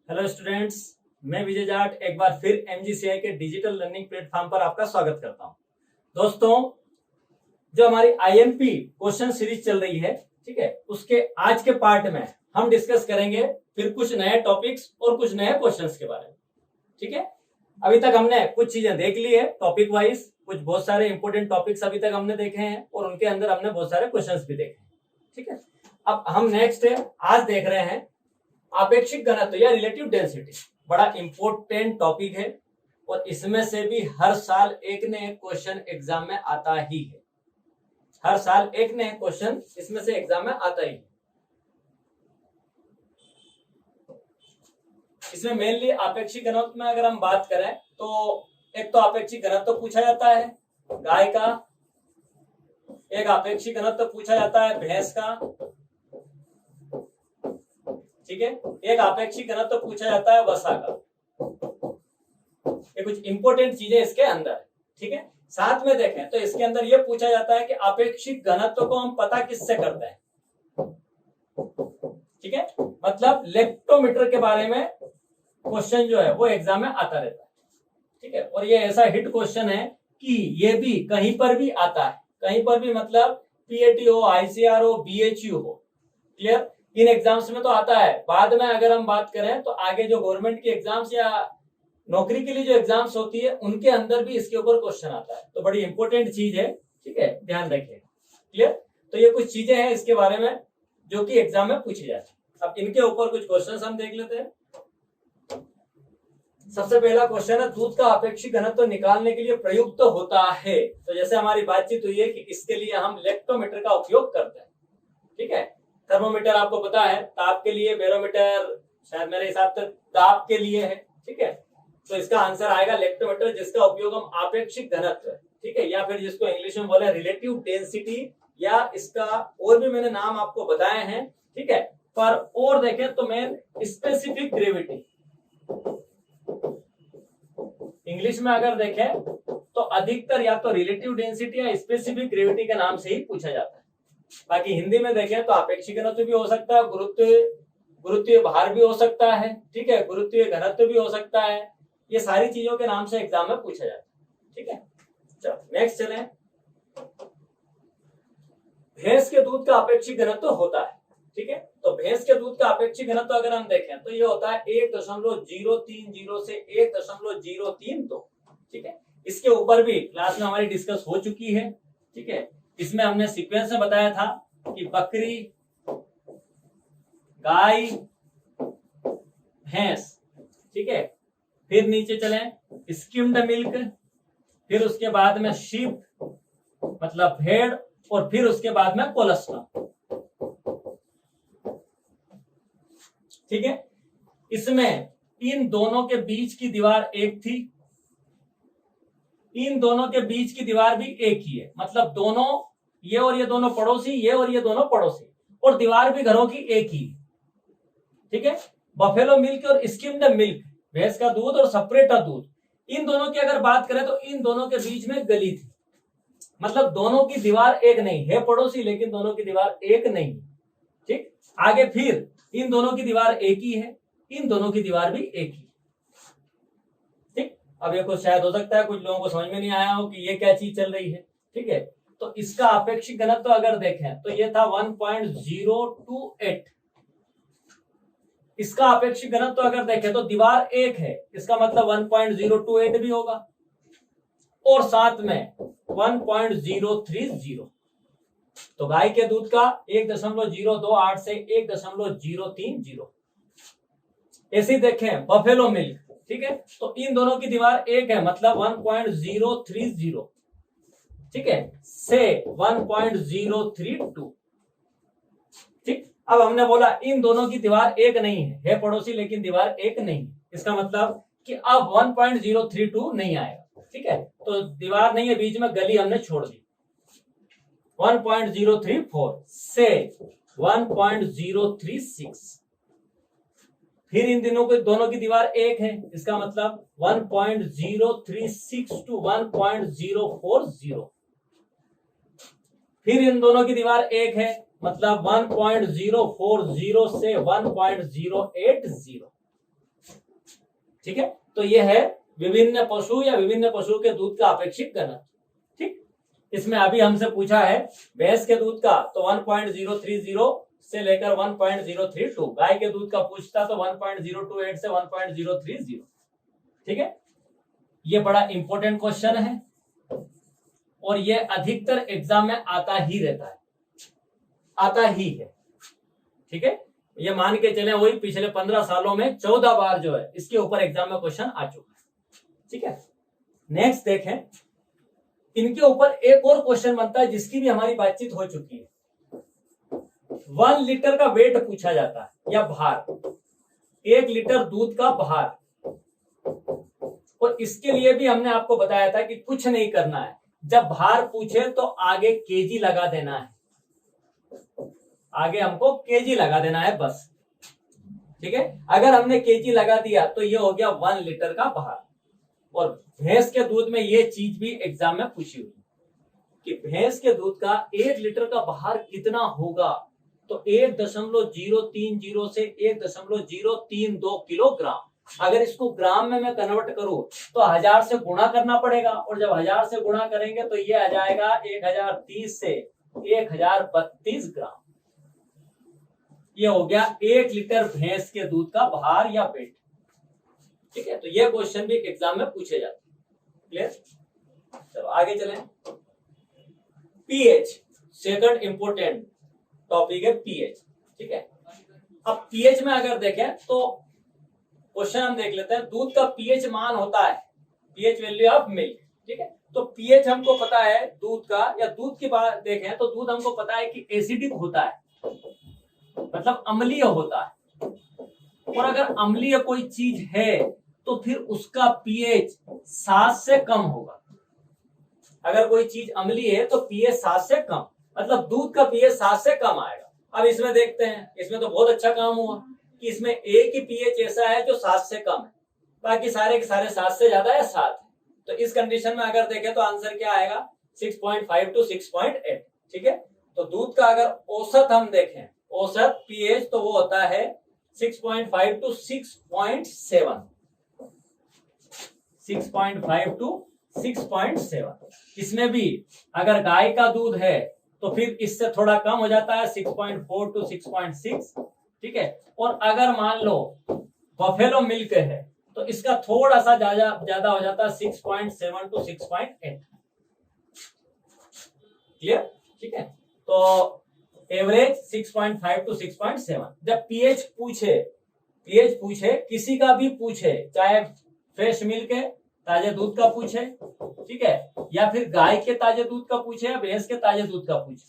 Hello students, मैं विजय जाट एक बार फिर एमजीसीआई के डिजिटल लर्निंग प्लेटफॉर्म पर आपका स्वागत करता हूं। दोस्तों, जो हमारी आईएमपी क्वेश्चन सीरीज चल रही है, ठीक है, उसके आज के पार्ट में हम डिस्कस करेंगे फिर कुछ नए टॉपिक्स और कुछ नए क्वेश्चंस के बारे में। ठीक है, अभी तक हमने कुछ चीजें देख ली है टॉपिक वाइज, कुछ बहुत सारे इंपोर्टेंट टॉपिक्स अभी तक हमने देखे हैं और उनके अंदर हमने बहुत सारे क्वेश्चंस भी देखे हैं। ठीक है, अब हम नेक्स्ट आज देख रहे हैं आपेक्षिक घनत्व या रिलेटिव डेंसिटी। बड़ा इंपॉर्टेंट टॉपिक है और इसमें से भी हर साल एक न एक क्वेश्चन एग्जाम में आता ही है। हर साल एक न एक क्वेश्चन इसमें से एग्जाम में आता ही है। इसमें मेनली आपेक्षिक घनत्व में अगर हम बात करें तो एक तो आपेक्षिक घनत्व पूछा जाता है गाय का, एक आपेक्षिक घनत्व पूछा जाता है भैंस का, ठीक है, एक आपेक्षिक घनत्व पूछा जाता है वसा का। ये कुछ इंपॉर्टेंट चीजें इसके अंदर है। ठीक है, साथ में देखें तो इसके अंदर ये पूछा जाता है कि आपेक्षिक घनत्व को हम पता किससे करते हैं। ठीक है, मतलब लेक्टोमीटर के बारे में क्वेश्चन जो है वो एग्जाम में आता रहता है। ठीक है, और ये ऐसा हिट क्वेश्चन है कि ये भी कहीं पर भी आता है, कहीं पर भी, मतलब पीएटी हो, आईसीआर हो, बीएचयू हो, क्लियर, इन एग्जाम्स में तो आता है। बाद में अगर हम बात करें तो आगे जो गवर्नमेंट की एग्जाम्स या नौकरी के लिए जो एग्जाम्स होती है उनके अंदर भी इसके ऊपर क्वेश्चन आता है, तो बड़ी इंपॉर्टेंट चीज है। ठीक है, ध्यान रखिए, क्लियर। तो ये कुछ चीजें हैं इसके बारे में जो कि एग्जाम में पूछी जाती है। अब इनके ऊपर कुछ क्वेश्चन हम देख लेते हैं। सबसे पहला क्वेश्चन है, दूध का आपेक्षिक घनत्व निकालने के लिए प्रयुक्त होता है। तो जैसे हमारी बातचीत हुई है कि इसके लिए हम लेक्टोमीटर का उपयोग करते हैं। ठीक है, थर्मोमीटर आपको पता है ताप के लिए, बैरोमीटर शायद मेरे हिसाब से ताप के लिए है। ठीक है, तो इसका आंसर आएगा लेक्टोमीटर, जिसका उपयोग हम आपेक्षिक घनत्व, ठीक है, या फिर जिसको इंग्लिश में बोले रिलेटिव डेंसिटी, या इसका और भी मैंने नाम आपको बताए हैं। ठीक है, पर और देखें तो मैं स्पेसिफिक ग्रेविटी, इंग्लिश में अगर देखें तो अधिकतर या तो रिलेटिव डेंसिटी या स्पेसिफिक ग्रेविटी के नाम से ही पूछा जाता है। बाकी हिंदी में देखें तो आपेक्षिक घनत्व भी हो सकता है, गुरुत्वीय भार भी हो सकता है, ठीक है, गुरुत्वीय घनत्व भी हो सकता है। ये सारी चीजों के नाम से एग्जाम में पूछा जाता है। ठीक है, चलो नेक्स्ट चलें। भैंस के दूध का आपेक्षिक घनत्व होता है। ठीक है, तो भैंस के दूध का आपेक्षिक घनत्व अगर हम देखें तो ये होता है 1.030 से 1.032। ठीक है, इसके ऊपर भी क्लास में हमारी डिस्कस हो चुकी है। ठीक है, इसमें हमने सीक्वेंस में बताया था कि बकरी, गाय, भैंस, ठीक है, फिर नीचे चलें स्किम्ड मिल्क, फिर उसके बाद में शीप मतलब भेड़, और फिर उसके बाद में कोलेस्ट्रॉल। ठीक है, इसमें इन दोनों के बीच की दीवार एक थी, इन दोनों के बीच की दीवार भी एक ही है, मतलब दोनों, ये और ये दोनों पड़ोसी, ये और ये दोनों पड़ोसी, और दीवार भी घरों की एक ही। ठीक है, बफेलो मिल्क और स्किम्ड मिल्क, भैंस का दूध और सेपरेटर दूध, इन दोनों की अगर बात करें तो इन दोनों के बीच में गली थी, मतलब दोनों की दीवार एक नहीं है, पड़ोसी लेकिन दोनों की दीवार एक नहीं। ठीक, आगे फिर इन दोनों की दीवार एक ही है, इन दोनों की दीवार भी एक ही। ठीक, अब ये कुछ शायद हो सकता है कुछ लोगों को समझ में नहीं आया हो कि ये क्या चीज चल रही है। ठीक है, तो इसका आपेक्षिक घनत्व अगर देखें तो ये था 1.028। इसका आपेक्षिक घनत्व अगर देखें तो दीवार एक है, इसका मतलब 1.028 भी होगा, और साथ में 1.030। तो गाय के दूध का 1.028 से 1.030। ऐसे देखें बफेलो मिल्क, ठीक है, तो इन दोनों की दीवार एक है, मतलब 1.030, ठीक है, से 1.032। ठीक, अब हमने बोला इन दोनों की दीवार एक नहीं है पड़ोसी लेकिन दीवार एक नहीं, इसका मतलब कि अब 1.032 नहीं आएगा। ठीक है, तो दीवार नहीं है, बीच में गली हमने छोड़ दी। 1.034 से 1.036, फिर इन दोनों की दीवार एक है, इसका मतलब 1.036 टू 1.040। फिर इन दोनों की दीवार एक है, मतलब 1.040 से 1.080। ठीक है, तो ये है विभिन्न पशु या विभिन्न पशु के दूध का अपेक्षित घनत्व। ठीक, इसमें अभी हमसे पूछा है भैंस के दूध का, तो 1.030 से लेकर 1.032, गाय के दूध का पूछता तो 1.028 से 1.030। ठीक है, ये बड़ा इंपॉर्टेंट क्वेश्चन है और ये अधिकतर एग्जाम में आता ही रहता है, आता ही है। ठीक है, ये मान के चले वही पिछले 15 सालों में 14 बार जो है इसके ऊपर एग्जाम में क्वेश्चन आ चुका है। ठीक है, नेक्स्ट देखें, इनके ऊपर एक और क्वेश्चन बनता है जिसकी भी हमारी बातचीत हो चुकी है। 1 लीटर का वेट पूछा जाता है या भार, 1 लीटर दूध का भार, और इसके लिए भी हमने आपको बताया था कि कुछ नहीं करना है, जब भार पूछे तो आगे केजी लगा देना है, आगे हमको केजी लगा देना है बस। ठीक है, अगर हमने केजी लगा दिया तो ये हो गया 1 लीटर का भार। और भैंस के दूध में ये चीज भी एग्जाम में पूछी हुई कि भैंस के दूध का 1 लीटर का भार कितना होगा, तो 1.030 से 1.032 किलोग्राम। अगर इसको ग्राम में मैं कन्वर्ट करूं तो 1000 से गुणा करना पड़ेगा, और जब 1000 से गुणा करेंगे तो ये आ जाएगा 1030 से 1032 ग्राम। ये हो गया 1 लीटर भैंस के दूध का भार या वेट। ठीक है, तो ये क्वेश्चन भी एग्जाम में पूछे जाते हैं। क्लियर, चलो आगे चलें। पीएच, सेकंड इंपोर्टेंट टॉपिक है पीएच। ठीक है, अब पीएच में अगर देखें तो क्वेश्चन हम देख लेते हैं। दूध का पीएच मान होता है पीएच वैल्यू ऑफ मिल्क। ठीक है, तो पीएच हमको पता है दूध का, या दूध की बात देखें तो दूध हमको पता है कि एसिडिक होता है, मतलब अम्लीय होता है। और अगर अम्लीय कोई चीज है तो फिर उसका पीएच 7 से कम होगा। अगर कोई चीज अम्लीय है तो पीएच 7 से कम, मतलब दूध का पीएच 7 से कम आएगा। अब इसमें देखते हैं, इसमें तो बहुत अच्छा काम हुआ कि इसमें एक ही पीएच ऐसा है जो 7 से कम है, बाकी सारे के सारे 7 से ज्यादा है 7। तो इस कंडीशन में अगर देखें तो आंसर क्या आएगा 6.5 to 6.8। ठीक है, तो दूध का अगर औसत हम देखें, औसत पीएच, तो वो होता है 6.5 to 6.7, 6.5 to 6.7। इसमें भी अगर गाय का दूध है तो फिर इससे थोड़ा कम हो जाता है 6.4 to 6.6। ठीक है, और अगर मान लो बफेलो मिल्क है तो इसका थोड़ा सा ज्यादा हो जाता है 6.7 to 6.8। क्लियर, ठीक है, तो एवरेज 6.5 to 6.7। जब पीएच पूछे किसी का भी पूछे, चाहे फ्रेश मिल्क है ताजे दूध का पूछे, ठीक है, या फिर गाय के ताजे दूध का पूछे या भैंस के ताजे दूध का पूछे,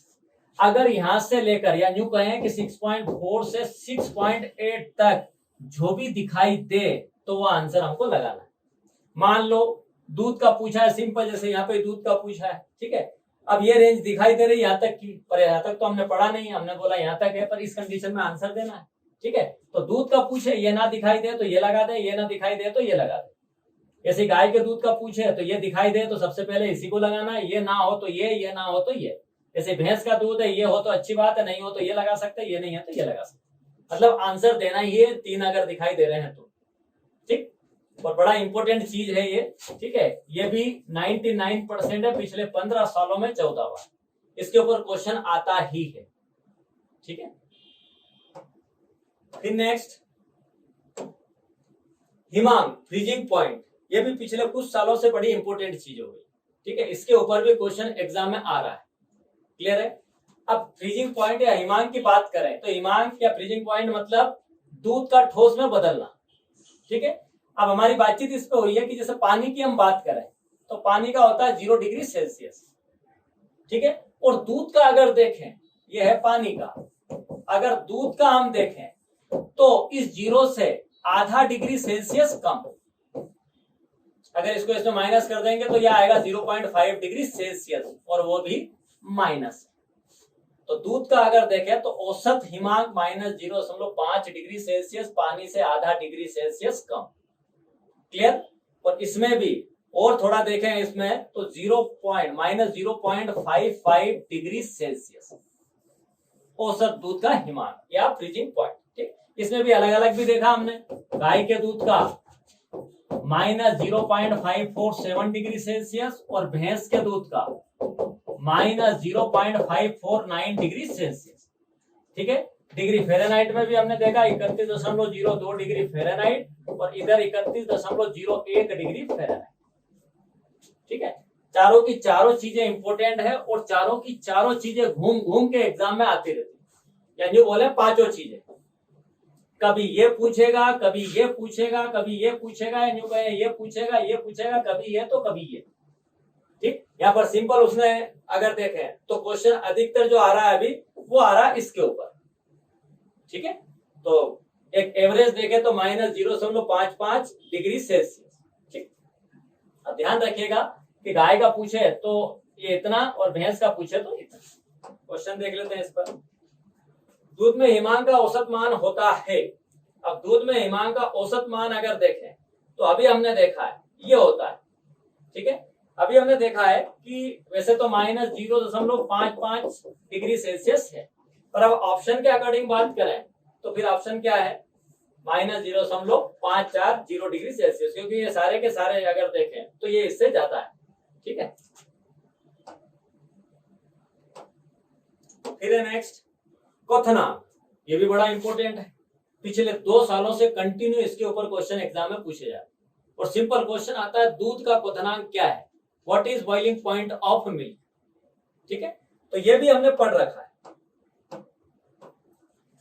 अगर यहां से लेकर या यूं कहें कि 6.4 से 6.8 तक जो भी दिखाई दे तो वो आंसर हमको लगाना है। मान लो दूध का पूछा है सिंपल, जैसे यहाँ पे दूध का पूछा है। ठीक है, अब ये रेंज दिखाई दे रही यहाँ तक की, पर यहाँ तक तो हमने पढ़ा नहीं, हमने बोला यहाँ तक है, पर इस कंडीशन में आंसर देना है। ठीक है, तो दूध का पूछे ये ना दिखाई दे तो ये लगा दे, ये ना दिखाई दे तो ये लगा दे। जैसे गाय के दूध का पूछे तो ये दिखाई दे तो सबसे पहले इसी को लगाना है, ये ना हो तो ये ना हो तो ये। जैसे भैंस का दूध है, ये हो तो अच्छी बात है, नहीं हो तो ये लगा सकते, ये नहीं है तो ये लगा सकते। मतलब आंसर देना ही है 3 अगर दिखाई दे रहे हैं तो। ठीक, और बड़ा इंपॉर्टेंट चीज है ये। ठीक है, ये भी 99% है, पिछले 15 सालों में 14 बार इसके ऊपर क्वेश्चन आता ही है। ठीक है, फिर नेक्स्ट हिमांग फ्रीजिंग पॉइंट, ये भी पिछले कुछ सालों से बड़ी इंपॉर्टेंट चीज हो गई। ठीक है, इसके ऊपर भी क्वेश्चन एग्जाम में आ रहा है। क्लियर है, अब फ्रीजिंग पॉइंट या हिमांग की बात करें तो हिमांग या फ्रीजिंग पॉइंट मतलब दूध का ठोस में बदलना। ठीक है, अब हमारी बातचीत इस पे हुई है कि जैसे पानी की हम बात करें तो पानी का होता है 0 डिग्री सेल्सियस। ठीक है, और दूध का अगर देखें, ये है पानी का, अगर दूध का हम देखें तो इस 0 से आधा डिग्री सेल्सियस कम। अगर इसको इसमें माइनस कर देंगे तो यह आएगा 0.5 डिग्री सेल्सियस, और वो भी माइनस। तो दूध का अगर देखें तो औसत हिमांक -0.5 डिग्री सेल्सियस, पानी से आधा डिग्री सेल्सियस कम। क्लियर, और इसमें भी और थोड़ा देखें इसमें तो -0.55 डिग्री सेल्सियस औसत दूध का हिमांक या फ्रीजिंग पॉइंट। ठीक, इसमें भी अलग अलग भी देखा हमने। गाय के दूध का -0.547 डिग्री सेल्सियस और भैंस के दूध का -0.549 डिग्री सेल्सियस। ठीक है, डिग्री फ़ारेनहाइट में भी हमने देखा 31.02 डिग्री फ़ारेनहाइट और इधर 31.01 डिग्री फ़ारेनहाइट। ठीक है, चारों की चारों चीजें इंपॉर्टेंट है और चारों की चारों चीजें घूम घूम के एग्जाम में आती रहती है, यानी बोले पांचों चीजें। कभी ये पूछेगा, कभी ये पूछेगा, कभी ये पूछेगा, ये पूछेगा, ये पूछेगा, कभी ये तो कभी ये। ठीक, यहाँ पर सिंपल उसने अगर देखें तो क्वेश्चन अधिकतर जो आ रहा है अभी वो आ रहा है इसके ऊपर। ठीक है, तो एक एवरेज देखें तो -0.55 डिग्री सेल्सियस। ठीक, अब ध्यान रखिएगा कि गाय का पूछे तो ये इतना और भैंस का पूछे तो इतना। क्वेश्चन देख लेते हैं इस पर। दूध में हिमांक का औसत मान होता है। अब दूध में हिमांक का औसत मान अगर देखें तो अभी हमने देखा है ये होता है। ठीक है, अभी हमने देखा है कि वैसे तो -0.55 डिग्री सेल्सियस है, पर अब ऑप्शन के अकॉर्डिंग बात करें तो फिर ऑप्शन क्या है -0.540 डिग्री सेल्सियस, क्योंकि ये सारे के सारे अगर देखें तो ये इससे ज्यादा है। ठीक है, फिर नेक्स्ट क्वथनांक, ये भी बड़ा इंपॉर्टेंट है। पिछले 2 सालों से कंटिन्यू इसके ऊपर क्वेश्चन एग्जाम में पूछे जाते और सिंपल क्वेश्चन आता है दूध का क्वथनांक क्या है, what is boiling point of milk. ठीक है, तो ये भी हमने पढ़ रखा है।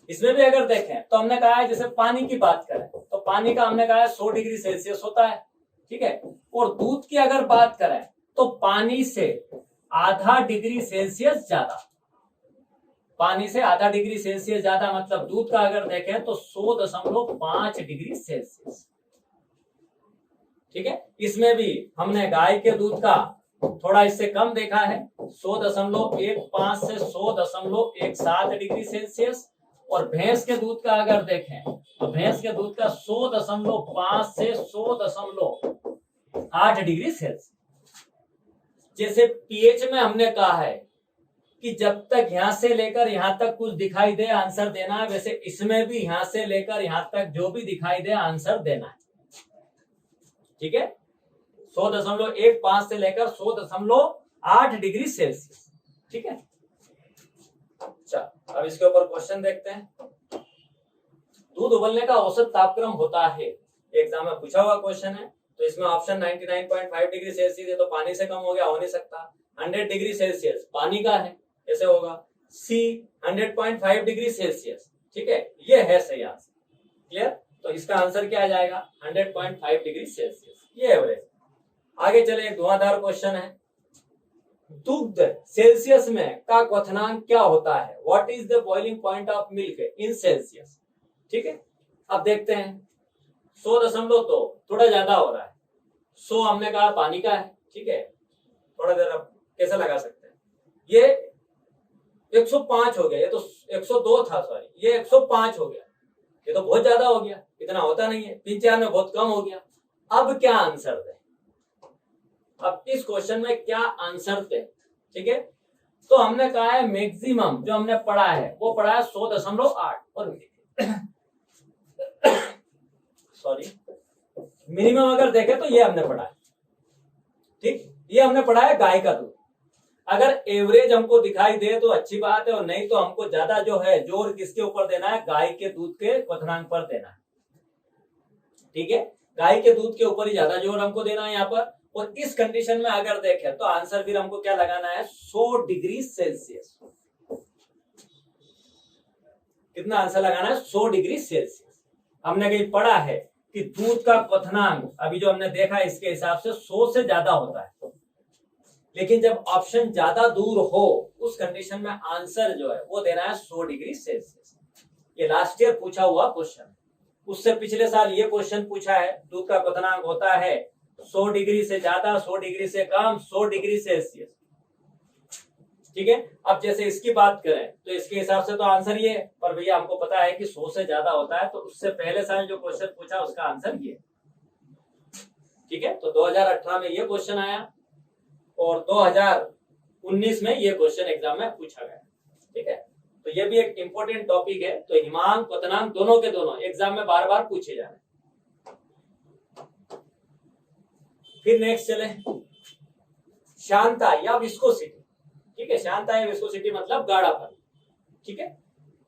इसमें भी अगर देखें तो हमने कहा है जैसे पानी की बात करें तो पानी का हमने कहा है 100 डिग्री सेल्सियस होता है। ठीक है, और दूध की अगर बात करें तो पानी से आधा डिग्री सेल्सियस ज्यादा, पानी से आधा डिग्री सेल्सियस ज्यादा मतलब दूध का अगर देखें तो 100.5 डिग्री सेल्सियस। ठीक है, इसमें भी हमने गाय के दूध का थोड़ा इससे कम देखा है 100.15 से 100.17 डिग्री सेल्सियस, और भैंस के दूध का अगर देखें तो भैंस के दूध का 100.5 से 100.8 डिग्री सेल्सियस। जैसे पीएच में हमने कहा है कि जब तक यहां से लेकर यहां तक कुछ दिखाई दे आंसर देना है, वैसे इसमें भी यहां से लेकर यहां तक जो भी दिखाई दे आंसर देना है। ठीक है, 100.15 से लेकर 100.8 डिग्री सेल्सियस। ठीक है, अच्छा अब इसके ऊपर क्वेश्चन देखते हैं। दूध उबलने का औसत तापक्रम होता है, एग्जाम में पूछा हुआ क्वेश्चन है। तो इसमें ऑप्शन 99.5 डिग्री सेल्सियस है तो पानी से कम हो गया, हो नहीं सकता। 100 डिग्री सेल्सियस पानी का है, कैसे होगा। सी 100.5 डिग्री सेल्सियस। ठीक है, ये है सही आंसर। क्लियर, तो इसका आंसर क्या आ जाएगा 100.5 डिग्री सेल्सियस, ये एवरेज। आगे चले, एक धुआंधार क्वेश्चन है। दुग्ध सेल्सियस में का क्वथनांक क्या होता है, what is the boiling point of milk in Celsius. ठीक है, अब देखते हैं 100 तो थोड़ा ज्यादा हो रहा है, 100 हमने कहा पानी का है। ठीक है, थोड़ा देर अब कैसे लगा सकते हैं, ये 105 हो गया, ये तो 102 था, सॉरी ये 105 हो गया, ये तो बहुत ज्यादा हो गया, इतना होता नहीं है, 3-4 में बहुत कम हो गया। अब क्या आंसर दे, अब इस क्वेश्चन में क्या आंसर दे। ठीक है, तो हमने कहा है मैक्सिमम जो हमने पढ़ा है वो पढ़ा है 100.8 और सॉरी मिनिमम अगर देखें तो ये हमने पढ़ा है। ठीक, ये हमने पढ़ा है गाय का दूध। अगर एवरेज हमको दिखाई दे तो अच्छी बात है, और नहीं तो हमको ज्यादा जो है जोर किसके ऊपर देना है, गाय के दूध के क्वथनांक पर देना है। ठीक है, गाय के दूध के ऊपर ही ज्यादा जोर हमको देना है यहाँ पर। और इस कंडीशन में अगर देखें तो आंसर फिर हमको क्या लगाना है 100 डिग्री सेल्सियस। कितना आंसर लगाना है 100 डिग्री सेल्सियस। हमने कहीं पढ़ा है कि दूध का क्वथनांक अभी जो हमने देखा है इसके हिसाब से 100 से ज्यादा होता है, लेकिन जब ऑप्शन ज्यादा दूर हो उस कंडीशन में आंसर जो है वो देना है 100 डिग्री सेल्सियस। ये लास्ट ईयर पूछा हुआ क्वेश्चन, उससे पिछले साल ये क्वेश्चन पूछा है, दूध का क्वथनांक होता है 100 डिग्री से ज्यादा, 100 डिग्री से कम, 100 डिग्री सेल्सियस। ठीक है, अब जैसे इसकी बात करें तो इसके हिसाब से तो आंसर ये है, पर भैया हमको पता है कि 100 से ज्यादा होता है, तो उससे पहले साल जो क्वेश्चन पूछा उसका आंसर ये। ठीक है, तो 2018 में ये क्वेश्चन आया और 2019 में ये क्वेश्चन एग्जाम में पूछा गया। ठीक है, तो ये भी एक इंपॉर्टेंट टॉपिक है। तो हिमांक क्वथनांक दोनों के दोनों एग्जाम में बार बार पूछे जा रहे हैं। फिर नेक्स्ट चले, शांता या विस्कोसिटी। ठीक है, शांता या विस्कोसिटी मतलब गाढ़ापन। ठीक है,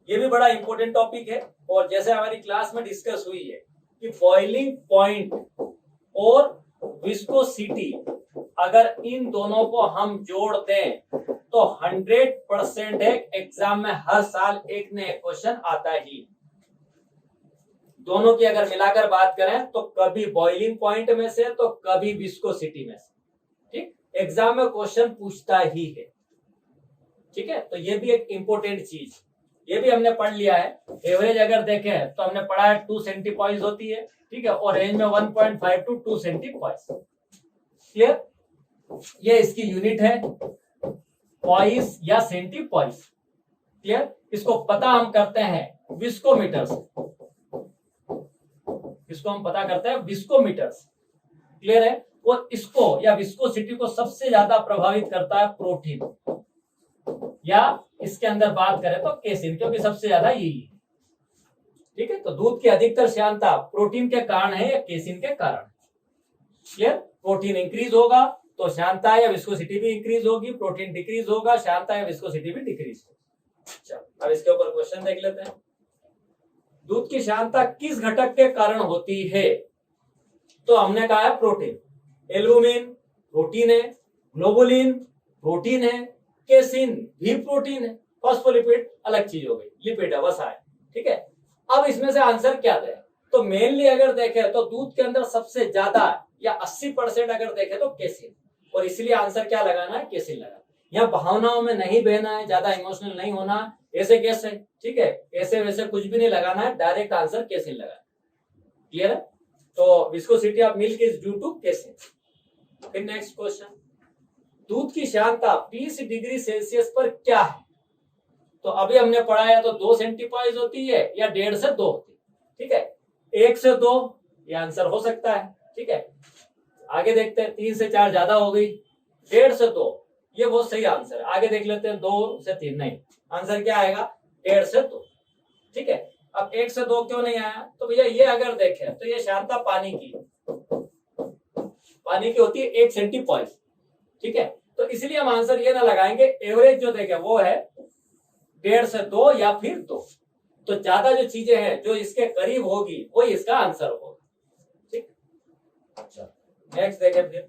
ये भी बड़ा इंपॉर्टेंट टॉपिक है। और जैसे हमारी क्लास में डिस्कस हुई है कि बॉइलिंग पॉइंट और विस्कोसिटी, अगर इन दोनों को हम जोड़ दें तो 100% एग्जाम में हर साल एक न एक क्वेश्चन आता ही। दोनों की अगर मिलाकर बात करें तो कभी बॉइलिंग पॉइंट में से तो कभी विस्कोसिटी में से। ठीक, एग्जाम में क्वेश्चन पूछता ही है। ठीक है, तो ये भी एक इंपॉर्टेंट चीज, ये भी हमने पढ़ लिया है। एवरेज अगर देखें तो हमने पढ़ा है 2 सेंटीपॉइस होती है। ठीक है, और रेंज में 1.5 to 2 सेंटीपॉइस। क्लियर, ये इसकी यूनिट है, पॉइस या सेंटीपॉइस। क्लियर, इसको पता हम करते हैं विस्कोमीटर से, इसको हम पता करते हैं विस्कोमीटर से। क्लियर है, और इसको या विस्कोसिटी को सबसे ज्यादा प्रभावित करता है प्रोटीन, या इसके अंदर बात करें तो केसिन, क्योंकि सबसे ज्यादा यही है। ठीक है, तो दूध की अधिकतर श्यानता प्रोटीन के कारण है या केसिन के कारण। क्लियर, प्रोटीन इंक्रीज होगा तो श्यानता या विस्कोसिटी भी इंक्रीज होगी, प्रोटीन डिक्रीज होगा, श्यानता या विस्कोसिटी भी डिक्रीज होगी। चलो, अब इसके ऊपर क्वेश्चन देख लेते हैं। दूध की श्यानता किस घटक के कारण होती है? तो हमने कहा है प्रोटीन। एल्बुमिन प्रोटीन है, ग्लोबुलिन प्रोटीन है, केसिन भी प्रोटीन है, फॉस्फोलिपिड अलग चीज हो गई, लिपिड है, वसा है। ठीक है, अब इसमें से आंसर क्या दे? तो मेनली अगर देखें तो दूध के अंदर सबसे ज्यादा या 80% अगर देखें तो केसिन, और इसलिए आंसर क्या लगाना है? केसिन लगाना। यहाँ भावनाओं में नहीं बहना है, ज्यादा इमोशनल नहीं होना, ऐसे कैसे, ठीक है, ऐसे वैसे कुछ भी नहीं लगाना है, डायरेक्ट आंसर केसिन लगाना। क्लियर है, तो viscosity of milk is due to casein. फिर नेक्स्ट क्वेश्चन, दूध की श्यानता 20 डिग्री सेल्सियस पर क्या है? तो अभी हमने पढ़ा है तो 2 सेंटीपॉइस होती है या 1.5 से 2 होती है। ठीक है, 1 से 2 ये आंसर हो सकता है। ठीक है, आगे देखते हैं, 3 से 4 ज्यादा हो गई, 1.5 से 2 ये बहुत सही आंसर है। आगे देख लेते हैं, 2 से 3 नहीं, आंसर क्या आएगा? 1.5 से 2। ठीक है, अब 1 से 2 क्यों नहीं आया? तो भैया ये अगर देखें तो ये श्यानता पानी की होती है 1 सेंटीपॉइस। ठीक है, तो इसलिए हम आंसर ये ना लगाएंगे, एवरेज जो देखें वो है 1.5 से 2 या फिर 2। तो ज्यादा जो चीजें हैं जो इसके करीब होगी वही इसका आंसर होगा। ठीक, अच्छा नेक्स्ट देखें फिर,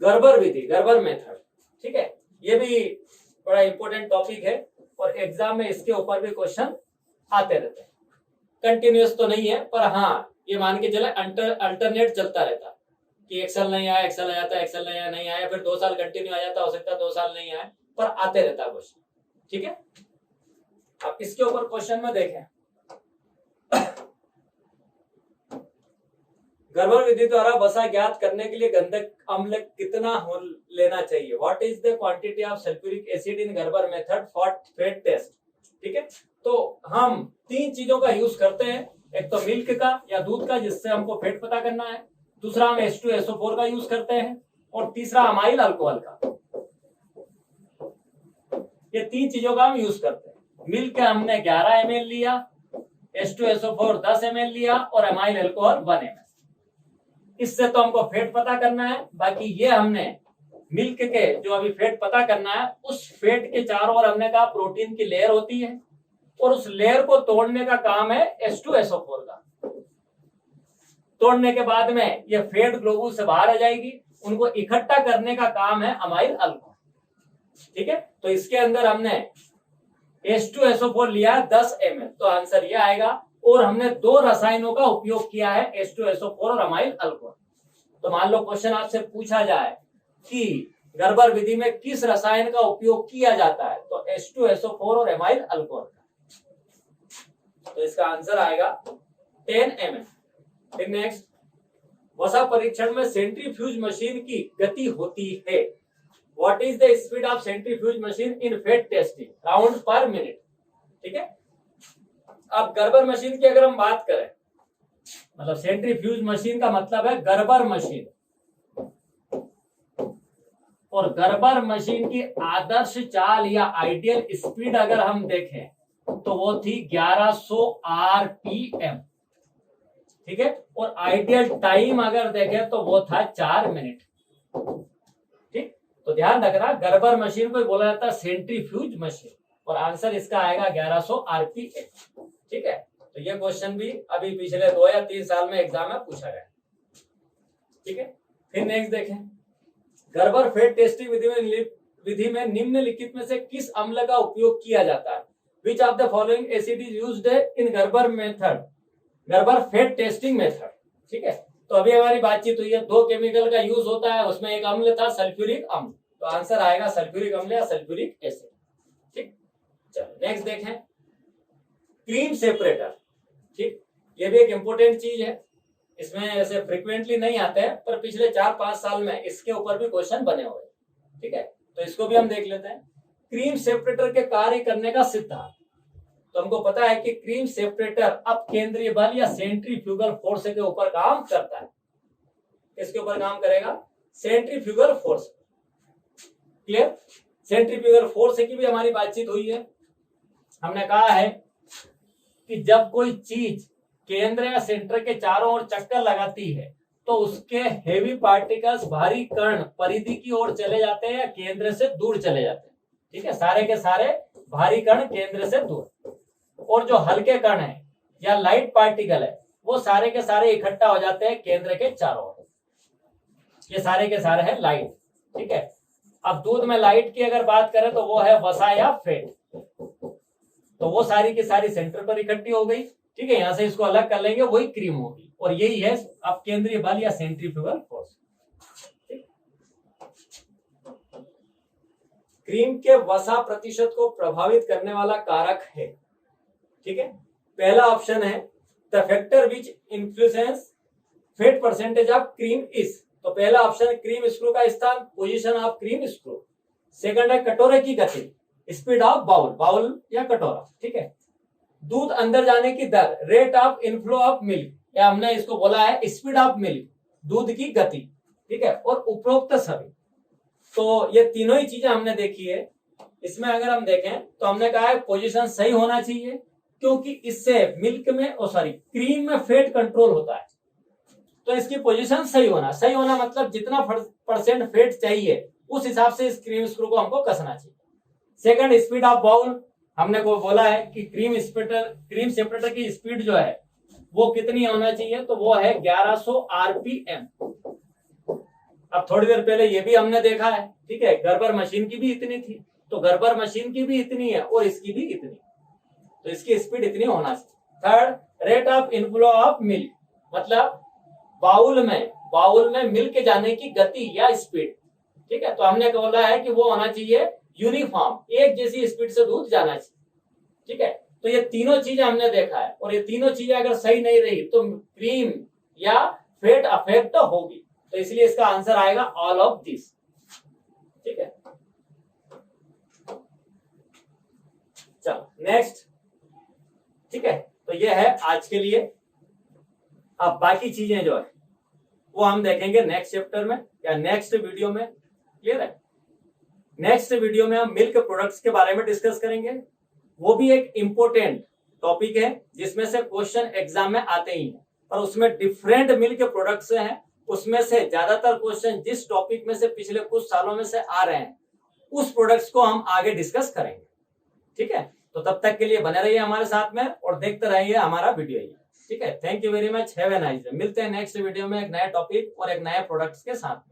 गर्बर विधि, गर्बर मेथड। ठीक है, ये भी बड़ा इंपॉर्टेंट टॉपिक है और एग्जाम में इसके ऊपर भी क्वेश्चन आते रहते हैं। कंटिन्यूअस तो नहीं है, पर हाँ ये मान के चले अल्टरनेट चलता रहता है कि एक साल नहीं आया, एक साल आ जाता है, एक साल नहीं आया, फिर 2 साल कंटिन्यू आ जाता, हो सकता है 2 साल नहीं आए, पर आते रहता है क्वेश्चन। ठीक है, अब इसके ऊपर क्वेश्चन में देखें, गर्बर विधि द्वारा वसा ज्ञात करने के लिए गंधक अम्ल कितना लेना चाहिए? What is the quantity of sulphuric acid in Gerber method for fat test? ठीक है, तो हम 3 चीजों का यूज करते हैं, एक तो मिल्क का या दूध का जिससे हमको फेट पता करना है, दूसरा हम H2SO4 का यूज करते हैं, और तीसरा अमाइल अल्कोहल का। ये 3 चीजों का हम यूज करते हैं। मिल्क हमने 11 ml लिया, H2SO4 10 ml लिया और अमाइल अल्कोहल 1 ml। इससे तो हमको फेट पता करना है, बाकी ये हमने मिल्क के जो अभी फेट पता करना है, उस फेट के चारों ओर हमने कहा प्रोटीन की लेयर होती है, और उस लेयर को तोड़ने का काम है H2SO4 का। तोड़ने के बाद में ये फेट ग्लोबुल से बाहर आ जाएगी, उनको इकट्ठा करने का काम है अमाइल अल्कोहल। ठीक है, तो इसके अंदर हमने H2SO4 लिया 10 ml, तो आंसर ये आएगा। और हमने 2 रसायनों का उपयोग किया है, H2SO4 और अमाइल अल्कोहल। तो मान लो क्वेश्चन आपसे पूछा जाए कि गर्बर विधि में किस रसायन का उपयोग किया जाता है, तो H2SO4 और अमाइल अल्कोहल का। तो इसका आंसर आएगा 10 ml। फिर नेक्स्ट, वसा परीक्षण में सेंट्रीफ्यूज मशीन की गति होती है। What is the speed of centrifuge machine in fat testing round per minute? ठीक है, अब गर्बर मशीन की अगर हम बात करें, मतलब सेंट्रीफ्यूज मशीन का मतलब है गर्बर मशीन, और गर्बर मशीन की आदर्श चाल या आइडियल स्पीड अगर हम देखें तो वो थी 1100 RPM। ठीक है, और आइडियल टाइम अगर देखें तो वो था 4 मिनट। ठीक, तो ध्यान रखना गर्बर मशीन को बोला जाता है सेंट्रीफ्यूज मशीन, और आंसर इसका आएगा 1100 आरपीएम। ठीक है, तो ये क्वेश्चन भी अभी पिछले 2 या 3 साल में एग्जाम में पूछा गया। ठीक है, फिर नेक्स्ट देखें, गर्बर फेड टेस्टिंग विधि में निम्नलिखित में से किस अम्ल का उपयोग किया जाता है? Which of the following acid is used in Gerber method, Gerber fat testing method. ठीक है, तो अभी हमारी बातचीत हुई है 2 केमिकल का यूज होता है, उसमें एक अम्ल था सल्फ्यूरिक अम्ल, तो आंसर आएगा सल्फ्यूरिक अम्ल या सल्फ्यूरिक एसिड। ठीक, चलो नेक्स्ट देखें, क्रीम सेपरेटर। ठीक, ये भी एक इंपॉर्टेंट चीज है, इसमें ऐसे फ्रिक्वेंटली नहीं आते हैं, पर पिछले 4-5 साल में इसके ऊपर भी क्वेश्चन बने हुए। ठीक है, तो इसको भी हम देख लेते हैं। क्रीम सेपरेटर के कार्य करने का सिद्धांत, तो हमको पता है कि क्रीम सेपरेटर अब केंद्रीय बल या सेंट्रीफ्यूगल फोर्स के ऊपर काम करता है। किसके ऊपर काम करेगा? Centrifugal force. Clear? Centrifugal force की भी हमारी बातचीत हुई है। हमने कहा है कि जब कोई चीज केंद्र या सेंटर के चारों ओर चक्कर लगाती है तो उसके हेवी पार्टिकल्स, भारी कण परिधि की ओर चले जाते हैं या केंद्र से दूर चले जाते हैं। ठीक है, सारे के सारे भारी कण केंद्र से दूर, और जो हल्के कण है या लाइट पार्टिकल है वो सारे के सारे इकट्ठा हो जाते हैं केंद्र के चारों ओर। ये सारे के सारे है लाइट। ठीक है, अब दूध में लाइट की अगर बात करें तो वो है वसा या फैट, तो वो सारी की सारी सेंटर पर इकट्ठी हो गई। ठीक है, यहां से इसको अलग कर लेंगे, वही क्रीम होगी, और यही है अब केंद्रीय बल या सेंट्रीफ्यूगल फोर्स। क्रीम के वसा प्रतिशत को प्रभावित करने वाला कारक है। ठीक है, पहला ऑप्शन है the factor which influence fat percentage of cream is, तो पहला ऑप्शन है क्रीम स्क्रू का स्थान, position of cream screw. Second है कटोरे की गति, स्पीड ऑफ बाउल, बाउल या कटोरा। ठीक है, दूध अंदर जाने की दर, rate of inflow of milk, या हमने इसको बोला है स्पीड ऑफ मिल्क, दूध की गति। ठीक है, और उपरोक्त सभी। तो ये तीनों ही चीजें हमने देखी है। इसमें अगर हम देखें तो हमने कहा है पोजीशन सही होना चाहिए, क्योंकि इससे मिल्क में क्रीम में फैट कंट्रोल होता है, तो इसकी पोजीशन सही होना मतलब जितना परसेंट फैट चाहिए उस हिसाब से इस क्रीम स्क्रू को हमको कसना चाहिए। सेकंड, स्पीड ऑफ बाउल, हमने को बोला है कि क्रीम सेपरेटर की स्पीड जो है वो कितनी होना चाहिए, तो वो है 1100 आरपीएम। अब थोड़ी देर पहले ये भी हमने देखा है। ठीक है, गर्बर मशीन की भी इतनी थी, तो गर्बर मशीन की भी इतनी है और इसकी भी इतनी, तो इसकी स्पीड इतनी होना चाहिए। Third, rate of inflow of milk, मतलब बाउल में मिल्क जाने की गति या स्पीड। ठीक है, तो हमने बोला है कि वो होना चाहिए यूनिफॉर्म, एक जैसी स्पीड से दूध जाना चाहिए। ठीक है, तो ये तीनों चीजें हमने देखा है, और ये तीनों चीजें अगर सही नहीं रही तो क्रीम या फैट अफेक्ट होगी, तो इसलिए इसका आंसर आएगा ऑल ऑफ दिस। ठीक है, चलो नेक्स्ट। ठीक है, तो ये है आज के लिए। अब बाकी चीजें जो है वो हम देखेंगे नेक्स्ट चैप्टर में या नेक्स्ट वीडियो में। क्लियर है? नेक्स्ट वीडियो में हम मिल्क प्रोडक्ट्स के बारे में डिस्कस करेंगे। वो भी एक इंपॉर्टेंट टॉपिक है जिसमें से क्वेश्चन एग्जाम में आते ही हैं, पर उसमें डिफरेंट मिल्क प्रोडक्ट्स हैं, उसमें से ज्यादातर क्वेश्चन जिस टॉपिक में से पिछले कुछ सालों में से आ रहे हैं उस प्रोडक्ट्स को हम आगे डिस्कस करेंगे। ठीक है, तो तब तक के लिए बने रहिए हमारे साथ में और देखते रहिए हमारा वीडियो। ठीक है, thank you very much, have a nice day. मिलते हैं नेक्स्ट वीडियो में एक नए टॉपिक और एक नए प्रोडक्ट्स के साथ में।